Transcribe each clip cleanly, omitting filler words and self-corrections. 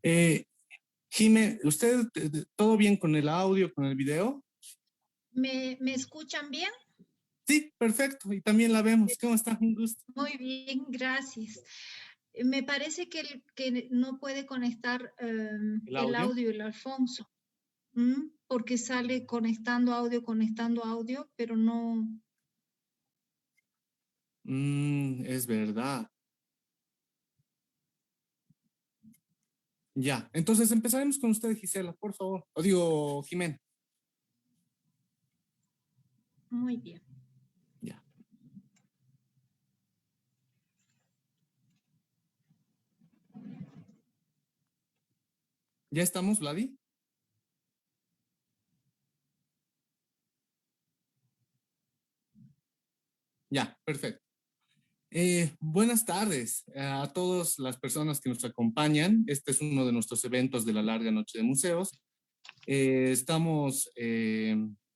Eh, Jime, ¿usted todo bien con el audio, con el video? ¿Me escuchan bien? Sí, perfecto. Y también la vemos. ¿Cómo está? Un gusto. Muy bien, gracias. Me parece que no puede conectar ¿El el audio? audio el Alfonso, porque sale conectando audio, pero no. Es verdad. Ya. Entonces empezaremos con usted, Gisela, por favor. O digo, Jimena. Muy bien. Ya. ¿Ya estamos, Vladi? Ya, perfecto. Buenas tardes a todas las personas que nos acompañan. Este es uno de nuestros eventos de la larga noche de museos. Estamos,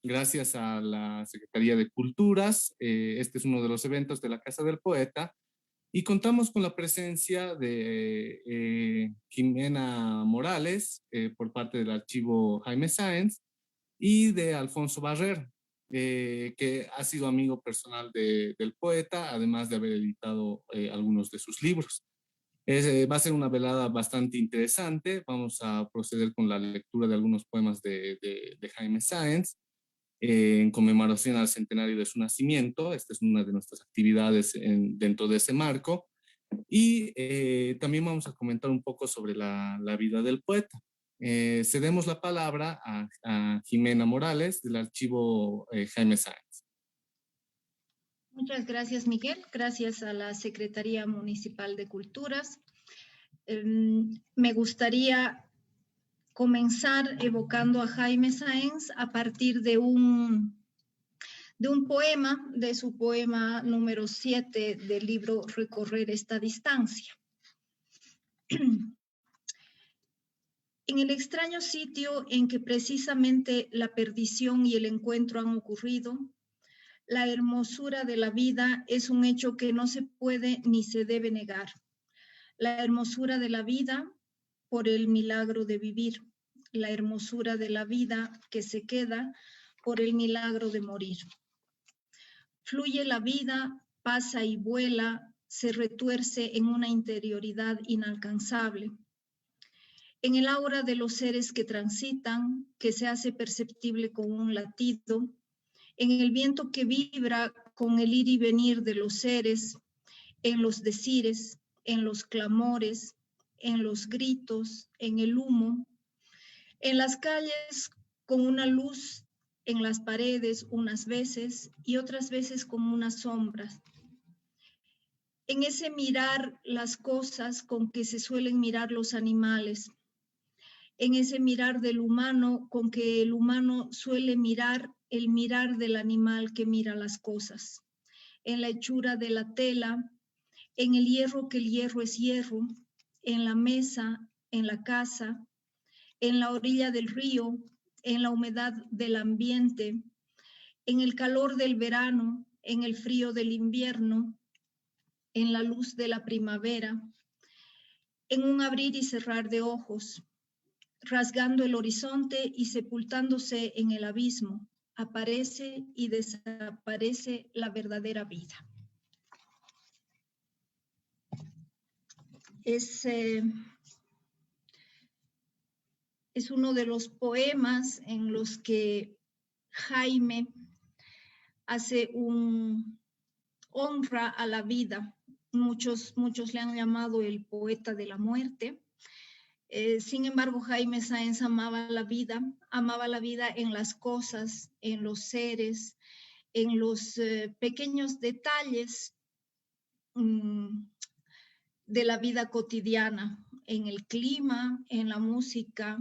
gracias a la Secretaría de Culturas, este es uno de los eventos de la Casa del Poeta y contamos con la presencia de Jimena Morales por parte del archivo Jaime Sáenz y de Alfonso Barrera, que ha sido amigo personal del poeta, además de haber editado algunos de sus libros. Va a ser una velada bastante interesante. Vamos a proceder con la lectura de algunos poemas de Jaime Sáenz en conmemoración al centenario de su nacimiento. Esta es una de nuestras actividades dentro de ese marco. Y también vamos a comentar un poco sobre la vida del poeta. Cedemos la palabra a Jimena Morales del archivo Jaime Sáenz. Muchas gracias, Miguel. Gracias a la Secretaría Municipal de Culturas. Me gustaría comenzar evocando a Jaime Sáenz a partir de un poema, de su poema número 7 del libro Recorrer esta distancia. En el extraño sitio en que precisamente la perdición y el encuentro han ocurrido, la hermosura de la vida es un hecho que no se puede ni se debe negar. La hermosura de la vida por el milagro de vivir, la hermosura de la vida que se queda por el milagro de morir. Fluye la vida, pasa y vuela, se retuerce en una interioridad inalcanzable. En el aura de los seres que transitan, que se hace perceptible con un latido, en el viento que vibra con el ir y venir de los seres, en los decires, en los clamores, en los gritos, en el humo, en las calles con una luz, en las paredes unas veces y otras veces como unas sombras. En ese mirar las cosas con que se suelen mirar los animales, en ese mirar del humano con que el humano suele mirar el mirar del animal que mira las cosas, en la hechura de la tela, en el hierro que el hierro es hierro, en la mesa, en la casa, en la orilla del río, en la humedad del ambiente, en el calor del verano, en el frío del invierno, en la luz de la primavera, en un abrir y cerrar de ojos, rasgando el horizonte y sepultándose en el abismo, aparece y desaparece la verdadera vida. Es uno de los poemas en los que Jaime hace un honra a la vida. Muchos le han llamado el poeta de la muerte. Sin embargo, Jaime Sáenz amaba la vida en las cosas, en los seres, en los pequeños detalles de la vida cotidiana, en el clima, en la música,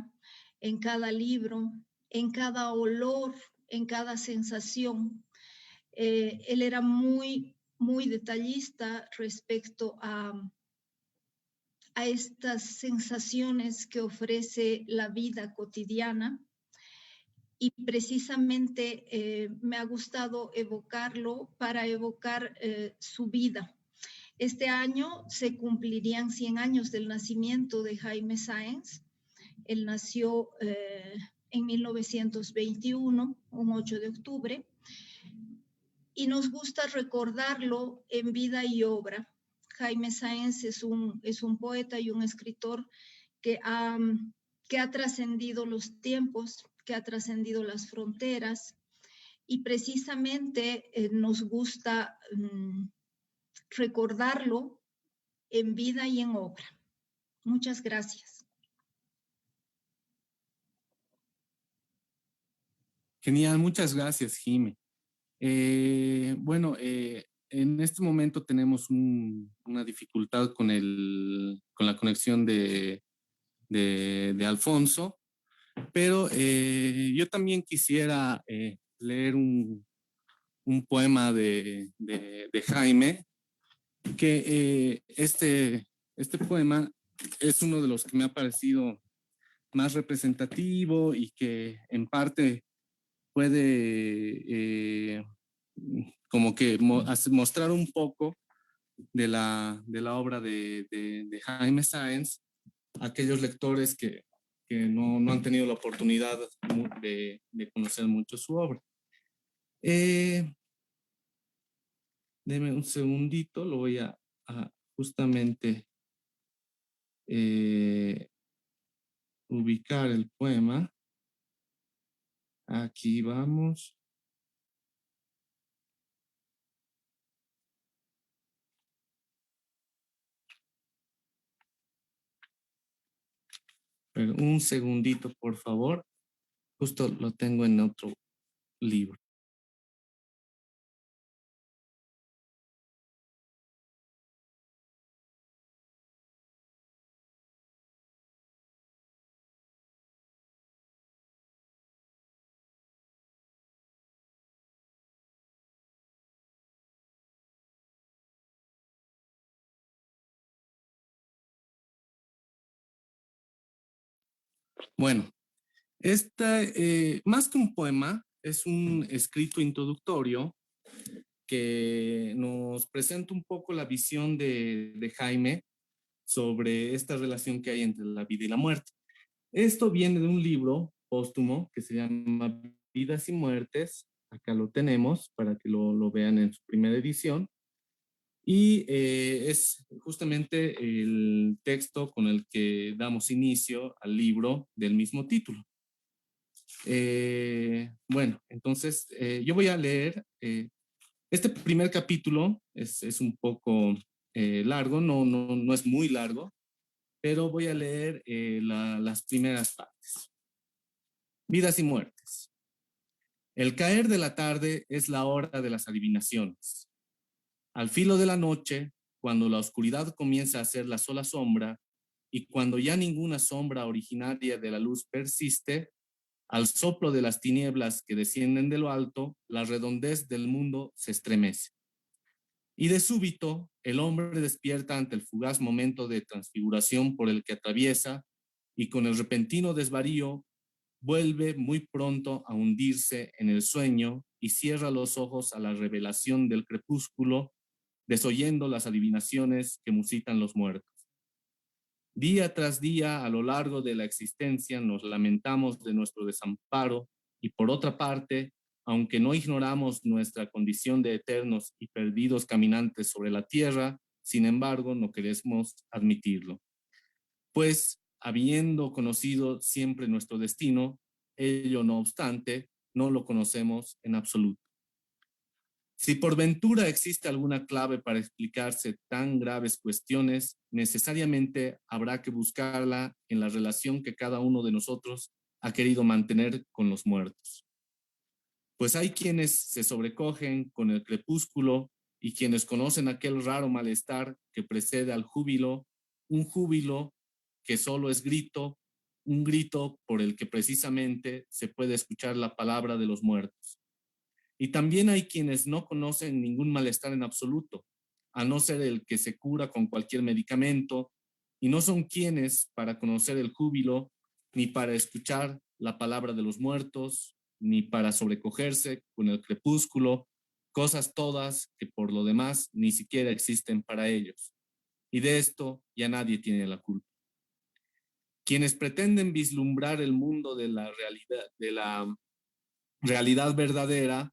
en cada libro, en cada olor, en cada sensación. Él era muy detallista respecto a estas sensaciones que ofrece la vida cotidiana y precisamente me ha gustado evocarlo para evocar su vida. Este año se cumplirían 100 años del nacimiento de Jaime Sáenz. Él nació en 1921, un 8 de octubre, y nos gusta recordarlo en vida y obra. Jaime Sáenz es un poeta y un escritor que ha trascendido los tiempos, que ha trascendido las fronteras, y precisamente nos gusta recordarlo en vida y en obra. Muchas gracias. Genial, muchas gracias, Jime. Bueno, en este momento tenemos una dificultad con la conexión de Alfonso, pero yo también quisiera leer un poema de Jaime, que este poema es uno de los que me ha parecido más representativo y que en parte puede como que mostrar un poco de la obra de Jaime Sáenz a aquellos lectores que no han tenido la oportunidad de conocer mucho su obra. Deme un segundito, lo voy a justamente ubicar el poema. Aquí vamos. Pero un segundito, por favor. Justo lo tengo en otro libro. Bueno, más que un poema, es un escrito introductorio que nos presenta un poco la visión de Jaime sobre esta relación que hay entre la vida y la muerte. Esto viene de un libro póstumo que se llama Vidas y Muertes. Acá lo tenemos para que lo vean en su primera edición. Y es justamente el texto con el que damos inicio al libro del mismo título. Bueno, entonces yo voy a leer, este primer capítulo es un poco largo, no es muy largo, pero voy a leer las primeras partes. Vidas y muertes. El caer de la tarde es la hora de las adivinaciones. Al filo de la noche, cuando la oscuridad comienza a ser la sola sombra y cuando ya ninguna sombra originaria de la luz persiste, al soplo de las tinieblas que descienden de lo alto, la redondez del mundo se estremece. Y de súbito, el hombre despierta ante el fugaz momento de transfiguración por el que atraviesa y con el repentino desvarío vuelve muy pronto a hundirse en el sueño y cierra los ojos a la revelación del crepúsculo, desoyendo las adivinaciones que musitan los muertos. Día tras día, a lo largo de la existencia, nos lamentamos de nuestro desamparo y por otra parte, aunque no ignoramos nuestra condición de eternos y perdidos caminantes sobre la tierra, sin embargo, no queremos admitirlo. Pues, habiendo conocido siempre nuestro destino, ello no obstante, no lo conocemos en absoluto. Si por ventura existe alguna clave para explicarse tan graves cuestiones, necesariamente habrá que buscarla en la relación que cada uno de nosotros ha querido mantener con los muertos. Pues hay quienes se sobrecogen con el crepúsculo y quienes conocen aquel raro malestar que precede al júbilo, un júbilo que solo es grito, un grito por el que precisamente se puede escuchar la palabra de los muertos. Y también hay quienes no conocen ningún malestar en absoluto, a no ser el que se cura con cualquier medicamento, y no son quienes para conocer el júbilo, ni para escuchar la palabra de los muertos, ni para sobrecogerse con el crepúsculo, cosas todas que por lo demás ni siquiera existen para ellos. Y de esto ya nadie tiene la culpa. Quienes pretenden vislumbrar el mundo de la realidad verdadera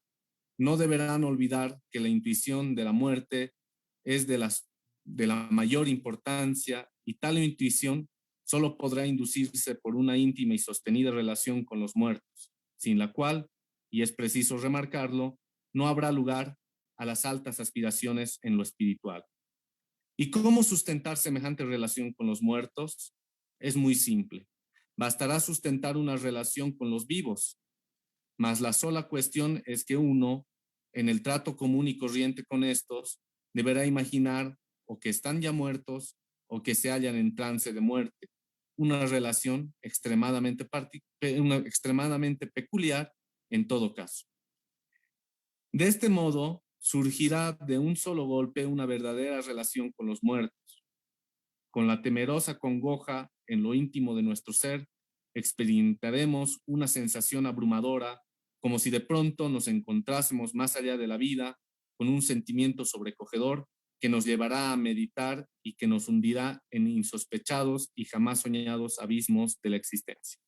no deberán olvidar que la intuición de la muerte es de la mayor importancia, y tal intuición solo podrá inducirse por una íntima y sostenida relación con los muertos, sin la cual, y es preciso remarcarlo, no habrá lugar a las altas aspiraciones en lo espiritual. ¿Y cómo sustentar semejante relación con los muertos? Es muy simple. Bastará sustentar una relación con los vivos, mas la sola cuestión es que uno, en el trato común y corriente con estos, deberá imaginar o que están ya muertos o que se hallan en trance de muerte. Una relación extremadamente peculiar en todo caso. De este modo, surgirá de un solo golpe una verdadera relación con los muertos. Con la temerosa congoja en lo íntimo de nuestro ser, experimentaremos una sensación abrumadora, como si de pronto nos encontrásemos más allá de la vida, con un sentimiento sobrecogedor que nos llevará a meditar y que nos hundirá en insospechados y jamás soñados abismos de la existencia.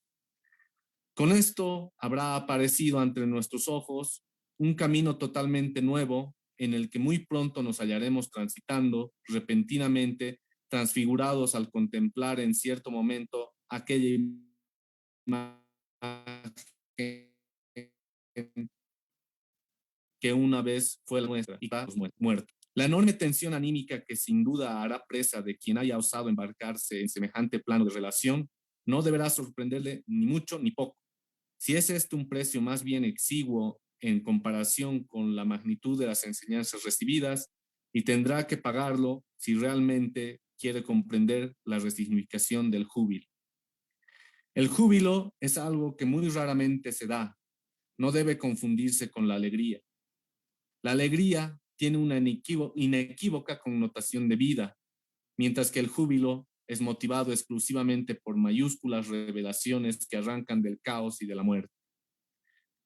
Con esto habrá aparecido ante nuestros ojos un camino totalmente nuevo en el que muy pronto nos hallaremos transitando repentinamente, transfigurados al contemplar en cierto momento aquella imagen que una vez fue la nuestra y los muertos. La enorme tensión anímica que sin duda hará presa de quien haya osado embarcarse en semejante plano de relación no deberá sorprenderle ni mucho ni poco. Si es este un precio más bien exiguo en comparación con la magnitud de las enseñanzas recibidas, y tendrá que pagarlo si realmente quiere comprender la resignificación del júbilo. El júbilo es algo que muy raramente se da, no debe confundirse con la alegría. La alegría tiene una inequívoca connotación de vida, mientras que el júbilo es motivado exclusivamente por mayúsculas revelaciones que arrancan del caos y de la muerte.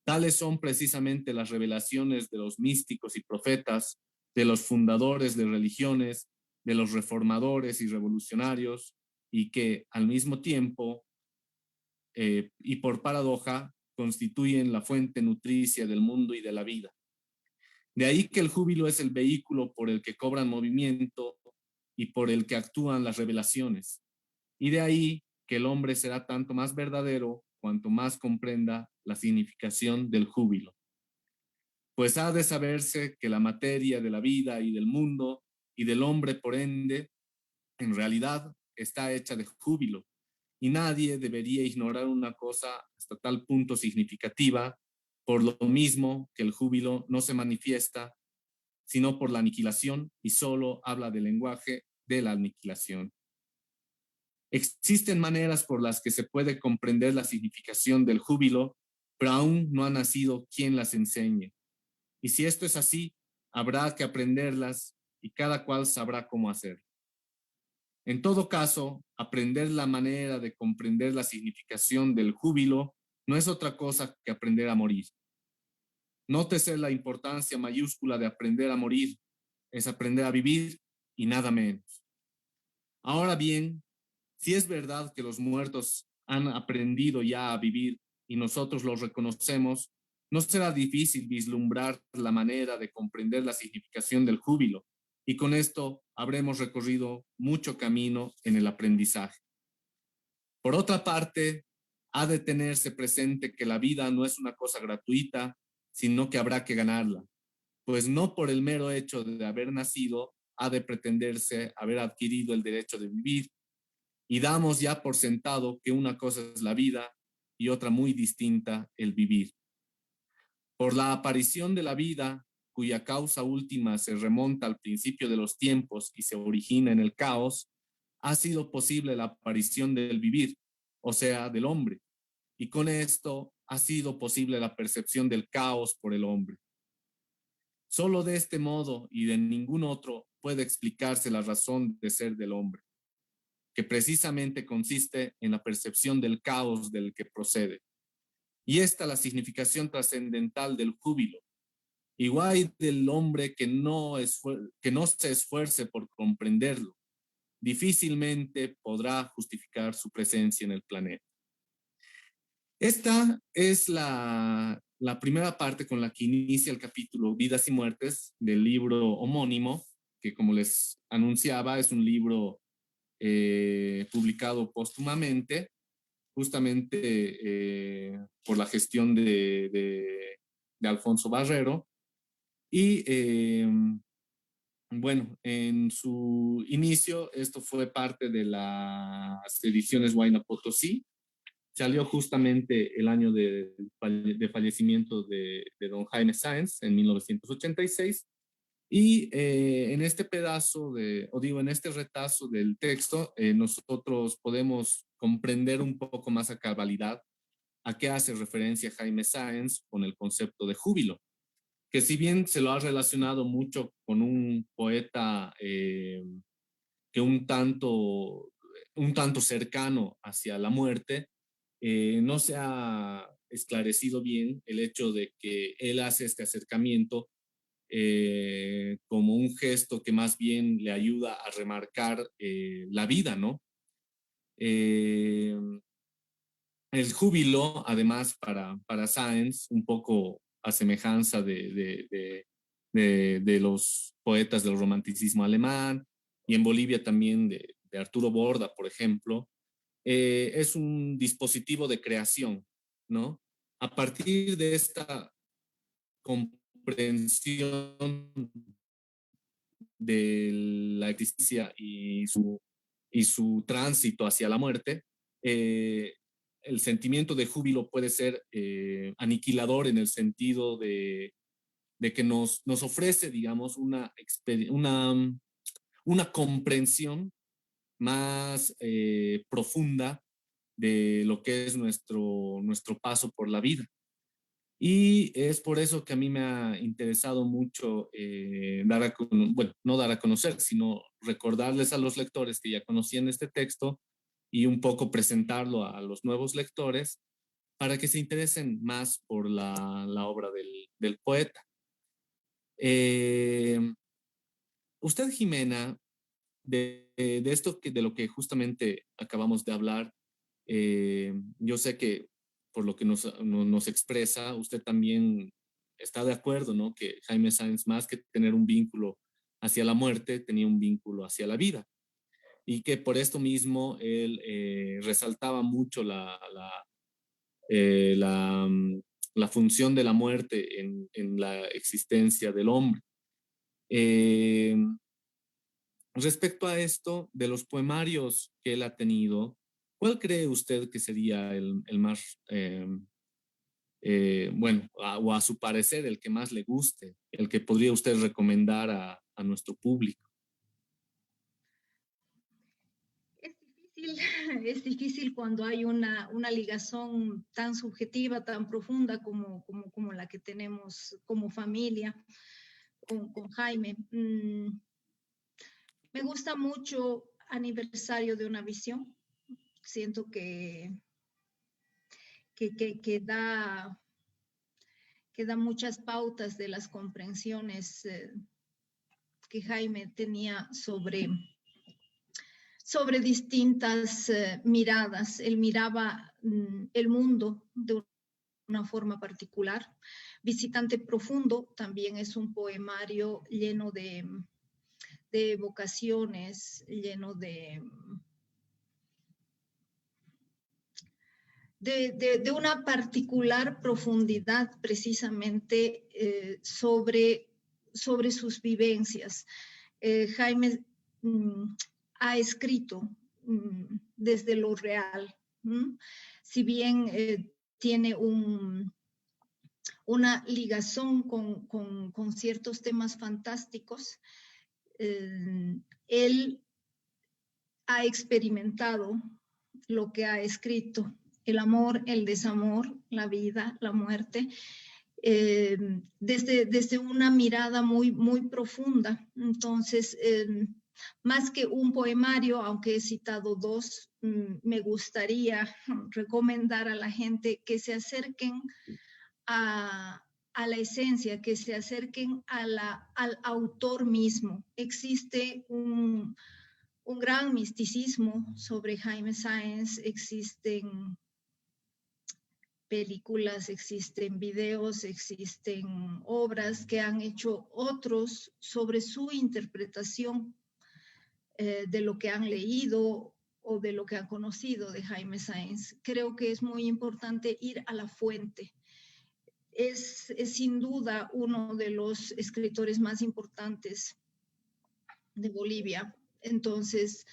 Tales son precisamente las revelaciones de los místicos y profetas, de los fundadores de religiones, de los reformadores y revolucionarios, y que al mismo tiempo, y por paradoja, constituyen la fuente nutricia del mundo y de la vida. De ahí que el júbilo es el vehículo por el que cobran movimiento y por el que actúan las revelaciones. Y de ahí que el hombre será tanto más verdadero cuanto más comprenda la significación del júbilo. Pues ha de saberse que la materia de la vida y del mundo y del hombre, por ende, en realidad está hecha de júbilo, y nadie debería ignorar una cosa hasta tal punto significativa, por lo mismo que el júbilo no se manifiesta sino por la aniquilación y solo habla del lenguaje de la aniquilación. Existen maneras por las que se puede comprender la significación del júbilo, pero aún no ha nacido quien las enseñe. Y si esto es así, habrá que aprenderlas y cada cual sabrá cómo hacerlo. En todo caso, aprender la manera de comprender la significación del júbilo no es otra cosa que aprender a morir. Nótese la importancia mayúscula de aprender a morir, es aprender a vivir y nada menos. Ahora bien, si es verdad que los muertos han aprendido ya a vivir y nosotros los reconocemos, no será difícil vislumbrar la manera de comprender la significación del júbilo, y con esto habremos recorrido mucho camino en el aprendizaje. Por otra parte, ha de tenerse presente que la vida no es una cosa gratuita, sino que habrá que ganarla, pues no por el mero hecho de haber nacido ha de pretenderse haber adquirido el derecho de vivir, y damos ya por sentado que una cosa es la vida y otra muy distinta el vivir. Por la aparición de la vida, cuya causa última se remonta al principio de los tiempos y se origina en el caos, ha sido posible la aparición del vivir, o sea, del hombre, y con esto ha sido posible la percepción del caos por el hombre. Solo de este modo y de ningún otro puede explicarse la razón de ser del hombre, que precisamente consiste en la percepción del caos del que procede. Y esta la significación trascendental del júbilo, Igual del hombre que no se esfuerce por comprenderlo, difícilmente podrá justificar su presencia en el planeta. Esta es la primera parte con la que inicia el capítulo Vidas y Muertes del libro homónimo, que como les anunciaba es un libro publicado póstumamente, justamente por la gestión de Alfonso Barrero. Y bueno, en su inicio esto fue parte de las ediciones Huayna Potosí. Salió justamente el año de fallecimiento de don Jaime Sáenz en 1986. Y en este pedazo en este retazo del texto, nosotros podemos comprender un poco más a cabalidad a qué hace referencia Jaime Sáenz con el concepto de júbilo, que si bien se lo ha relacionado mucho con un poeta que un tanto cercano hacia la muerte, no se ha esclarecido bien el hecho de que él hace este acercamiento como un gesto que más bien le ayuda a remarcar la vida, ¿no? Eh, el júbilo, además, para Sáenz, un poco a semejanza de los poetas del romanticismo alemán, y en Bolivia también de Arturo Borda, por ejemplo, es un dispositivo de creación, ¿no? A partir de esta comprensión de la existencia y su tránsito hacia la muerte, el sentimiento de júbilo puede ser aniquilador en el sentido de que nos ofrece, digamos, una comprensión más profunda de lo que es nuestro paso por la vida. Y es por eso que a mí me ha interesado mucho bueno, no dar a conocer, sino recordarles a los lectores que ya conocían este texto y un poco presentarlo a los nuevos lectores para que se interesen más por la obra del poeta. Eh, usted, Jimena, de esto de lo que justamente acabamos de hablar, yo sé que por lo que nos expresa, usted también está de acuerdo, ¿no? Que Jaime Sáenz, más que tener un vínculo hacia la muerte, tenía un vínculo hacia la vida. Y que por esto mismo él resaltaba mucho eh, la, la función de la muerte en la existencia del hombre. Eh, Respecto a esto, de los poemarios que él ha tenido, ¿cuál cree usted que sería el más, bueno, o a su parecer, el que más le guste, el que podría usted recomendar a nuestro público? Es difícil, es difícil cuando hay una ligazón tan subjetiva, tan profunda como la que tenemos como familia con Jaime. Me gusta mucho Aniversario de una visión. Siento que da muchas pautas de las comprensiones que Jaime tenía sobre distintas miradas. Él miraba el mundo de una forma particular. Visitante Profundo también es un poemario lleno de evocaciones, lleno de una particular profundidad precisamente sobre sus vivencias. Jaime ha escrito desde lo real. Si bien tiene una ligazón con ciertos temas fantásticos, él ha experimentado lo que ha escrito, el amor, el desamor, la vida, la muerte, desde una mirada muy, muy profunda. Entonces, más que un poemario, aunque he citado dos, me gustaría recomendar a la gente que se acerquen a a la esencia, que se acerquen al autor mismo. Existe un gran misticismo sobre Jaime Sáenz, existen películas, existen videos, existen obras que han hecho otros sobre su interpretación de lo que han leído o de lo que han conocido de Jaime Sáenz. Creo que es muy importante ir a la fuente. Es sin duda uno de los escritores más importantes de Bolivia. Entonces,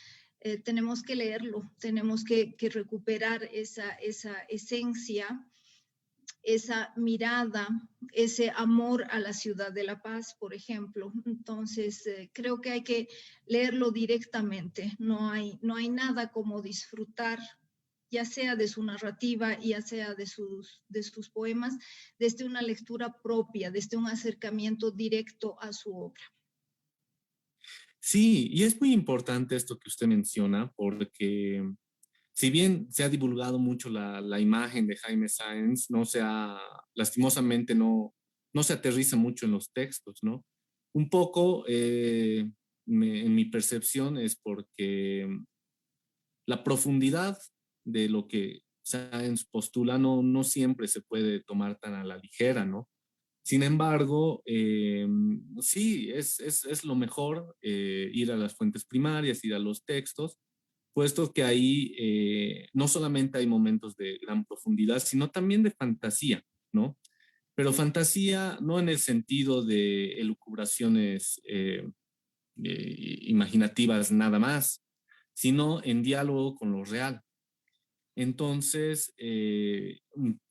tenemos que leerlo, tenemos que recuperar esa esencia, esa mirada, ese amor a la ciudad de La Paz, por ejemplo. Entonces, creo que hay que leerlo directamente. No hay nada como disfrutar, ya sea de su narrativa, ya sea de sus poemas, desde una lectura propia, desde un acercamiento directo a su obra. Sí, y es muy importante esto que usted menciona, porque si bien se ha divulgado mucho la imagen de Jaime Sáenz, lastimosamente no se aterriza mucho en los textos, ¿no? Un poco, en mi percepción, es porque la profundidad de lo que Sáenz postula no siempre se puede tomar tan a la ligera, ¿no? Sin embargo, sí, es lo mejor ir a las fuentes primarias, ir a los textos, puesto que ahí no solamente hay momentos de gran profundidad, sino también de fantasía, ¿no? Pero fantasía no en el sentido de elucubraciones imaginativas nada más, sino en diálogo con lo real. Entonces,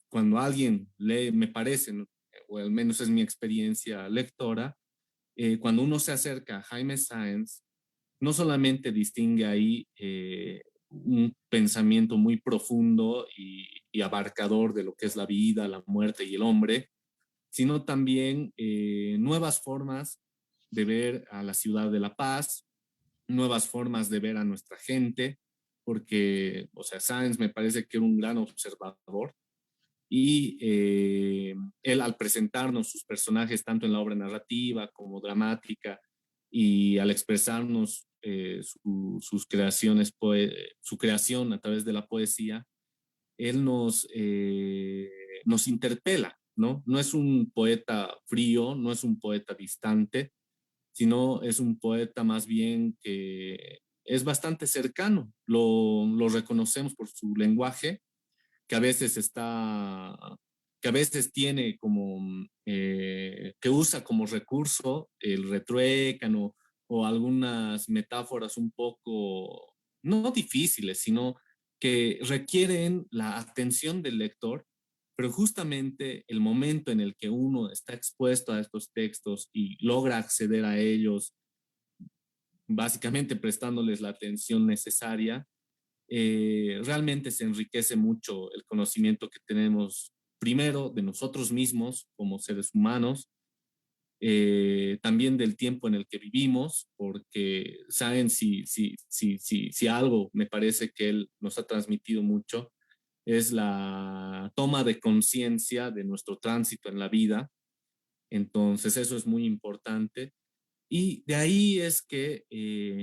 cuando alguien lee, me parece, ¿no? O al menos es mi experiencia lectora, cuando uno se acerca a Jaime Sáenz, no solamente distingue ahí un pensamiento muy profundo y abarcador de lo que es la vida, la muerte y el hombre, sino también nuevas formas de ver a la ciudad de La Paz, nuevas formas de ver a nuestra gente, porque, o sea, Sáenz me parece que era un gran observador y él al presentarnos sus personajes tanto en la obra narrativa como dramática y al expresarnos sus creaciones, su creación a través de la poesía, él nos interpela, ¿no? No es un poeta frío, no es un poeta distante, sino es un poeta más bien que es bastante cercano. Lo reconocemos por su lenguaje, que a veces que a veces tiene que usa como recurso el retruécano o algunas metáforas un poco, no difíciles, sino que requieren la atención del lector, pero justamente el momento en el que uno está expuesto a estos textos y logra acceder a ellos, básicamente prestándoles la atención necesaria, realmente se enriquece mucho el conocimiento que tenemos primero de nosotros mismos como seres humanos, también del tiempo en el que vivimos, porque saben si algo me parece que él nos ha transmitido mucho, es la toma de conciencia de nuestro tránsito en la vida. Entonces eso es muy importante. Y de ahí es que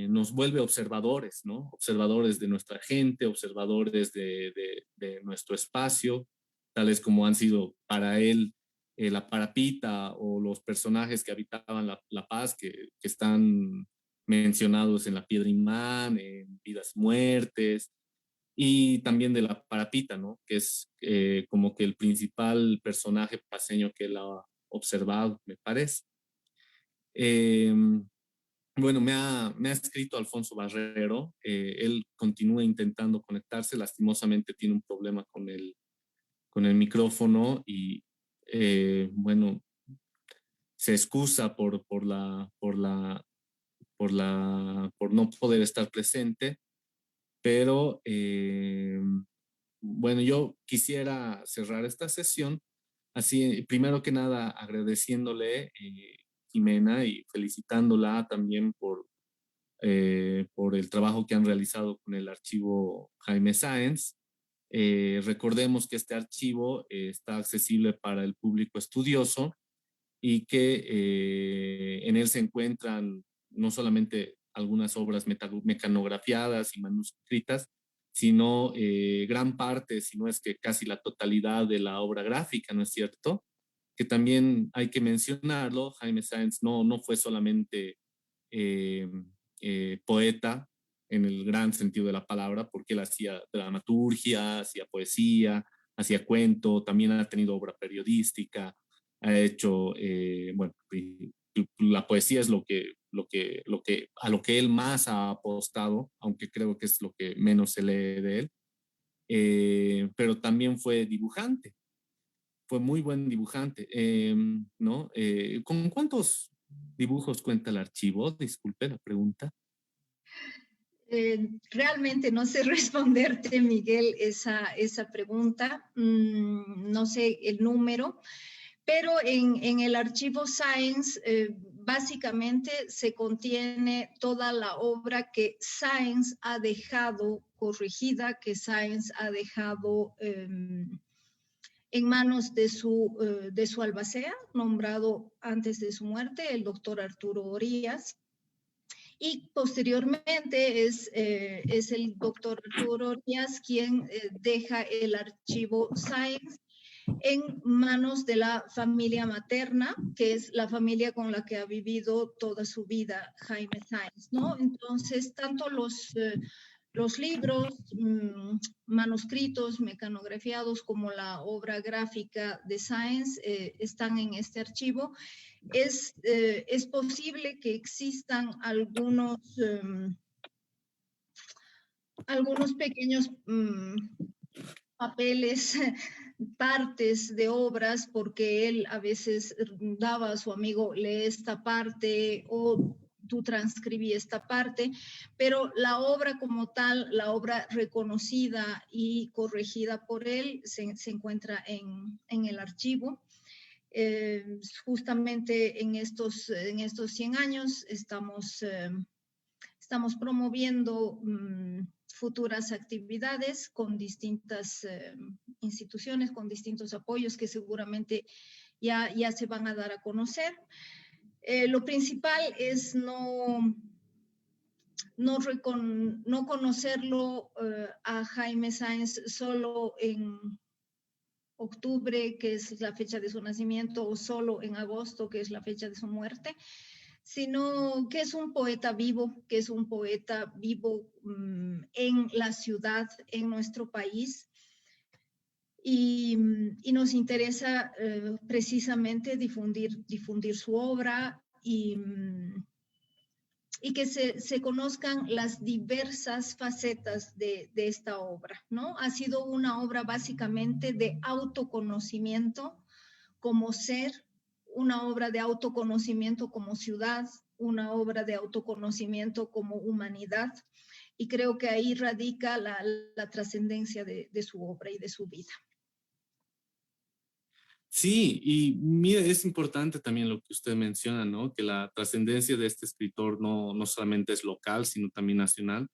nos vuelve observadores, ¿no? Observadores de nuestra gente, observadores de nuestro espacio, tales como han sido para él la Parapita o los personajes que habitaban La Paz, que están mencionados en La Piedra Imán, en Vidas Muertes, y también de la Parapita, ¿no? Que es como que el principal personaje paseño que él ha observado, me parece. Eh, bueno, me ha escrito Alfonso Barrero. Él continúa intentando conectarse. Lastimosamente tiene un problema con el micrófono y, bueno, se excusa por no poder estar presente. Pero, bueno, yo quisiera cerrar esta sesión así, primero que nada, agradeciéndole, Jimena, y felicitándola también por el trabajo que han realizado con el archivo Jaime Sáenz. Recordemos que este archivo está accesible para el público estudioso y que en él se encuentran no solamente algunas obras mecanografiadas y manuscritas, sino gran parte, si no es que casi la totalidad de la obra gráfica, ¿no es cierto? Que también hay que mencionarlo, Jaime Sáenz no fue solamente eh, poeta en el gran sentido de la palabra, porque él hacía dramaturgia, hacía poesía, hacía cuento, también ha tenido obra periodística, ha hecho, bueno, la poesía es a lo que él más ha apostado, aunque creo que es lo que menos se lee de él, pero también fue dibujante, fue muy buen dibujante, ¿no? ¿Con cuántos dibujos cuenta el archivo? Disculpe la pregunta. Realmente no sé responderte, Miguel, esa pregunta. No sé el número, pero en el archivo Sáenz básicamente se contiene toda la obra que Sáenz ha dejado corregida, que Sáenz ha dejado en manos de su albacea, nombrado antes de su muerte, el doctor Arturo Orías. Y posteriormente es el doctor Arturo Orías quien deja el archivo Sáenz en manos de la familia materna, que es la familia con la que ha vivido toda su vida Jaime Sáenz, ¿no? Entonces, tanto los libros, manuscritos, mecanografiados, como la obra gráfica de Sáenz están en este archivo. Es posible que existan algunos pequeños papeles, partes de obras, porque él a veces daba a su amigo, lee esta parte o tú transcribí esta parte, pero la obra como tal, la obra reconocida y corregida por él, se encuentra en el archivo. Justamente en estos 100 años estamos promoviendo futuras actividades con distintas instituciones, con distintos apoyos que seguramente ya se van a dar a conocer. Lo principal es no conocerlo a Jaime Sáenz solo en octubre, que es la fecha de su nacimiento, o solo en agosto, que es la fecha de su muerte, sino que es un poeta vivo, en la ciudad, en nuestro país. Y nos interesa precisamente difundir su obra y que se conozcan las diversas facetas de esta obra, ¿no? Ha sido una obra básicamente de autoconocimiento como ser, una obra de autoconocimiento como ciudad, una obra de autoconocimiento como humanidad, y creo que ahí radica la trascendencia de su obra y de su vida. Sí, y mire, es importante también lo que usted menciona, ¿no? Que la trascendencia de este escritor no solamente es local, sino también nacional,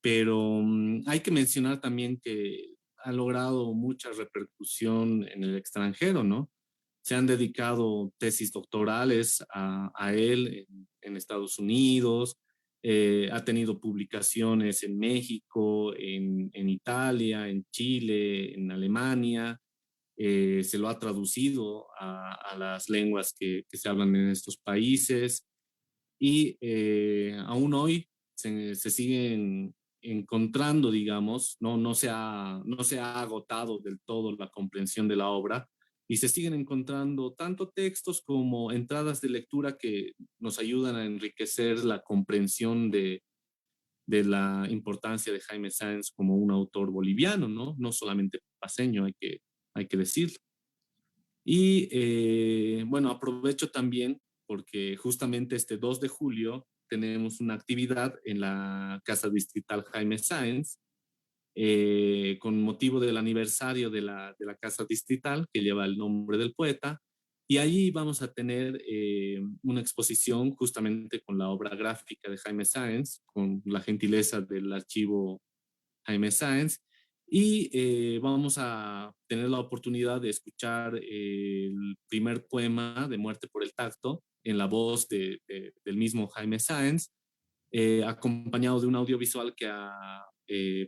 pero hay que mencionar también que ha logrado mucha repercusión en el extranjero, ¿no? Se han dedicado tesis doctorales a él en Estados Unidos, ha tenido publicaciones en México, en Italia, en Chile, en Alemania, se lo ha traducido a las lenguas que se hablan en estos países y aún hoy se siguen encontrando, digamos, no se ha agotado del todo la comprensión de la obra y se siguen encontrando tanto textos como entradas de lectura que nos ayudan a enriquecer la comprensión de la importancia de Jaime Sáenz como un autor boliviano, ¿no? No solamente paseño, hay que decirlo. Y bueno, aprovecho también porque justamente este 2 de julio tenemos una actividad en la Casa Distrital Jaime Sáenz con motivo del aniversario de la Casa Distrital que lleva el nombre del poeta. Y allí vamos a tener una exposición justamente con la obra gráfica de Jaime Sáenz, con la gentileza del archivo Jaime Sáenz. Y vamos a tener la oportunidad de escuchar el primer poema de Muerte por el Tacto en la voz del mismo Jaime Sáenz, acompañado de un audiovisual que ha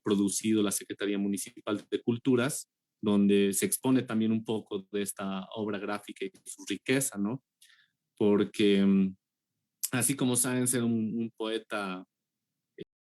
producido la Secretaría Municipal de Culturas, donde se expone también un poco de esta obra gráfica y su riqueza, ¿no? Porque así como Sáenz era un poeta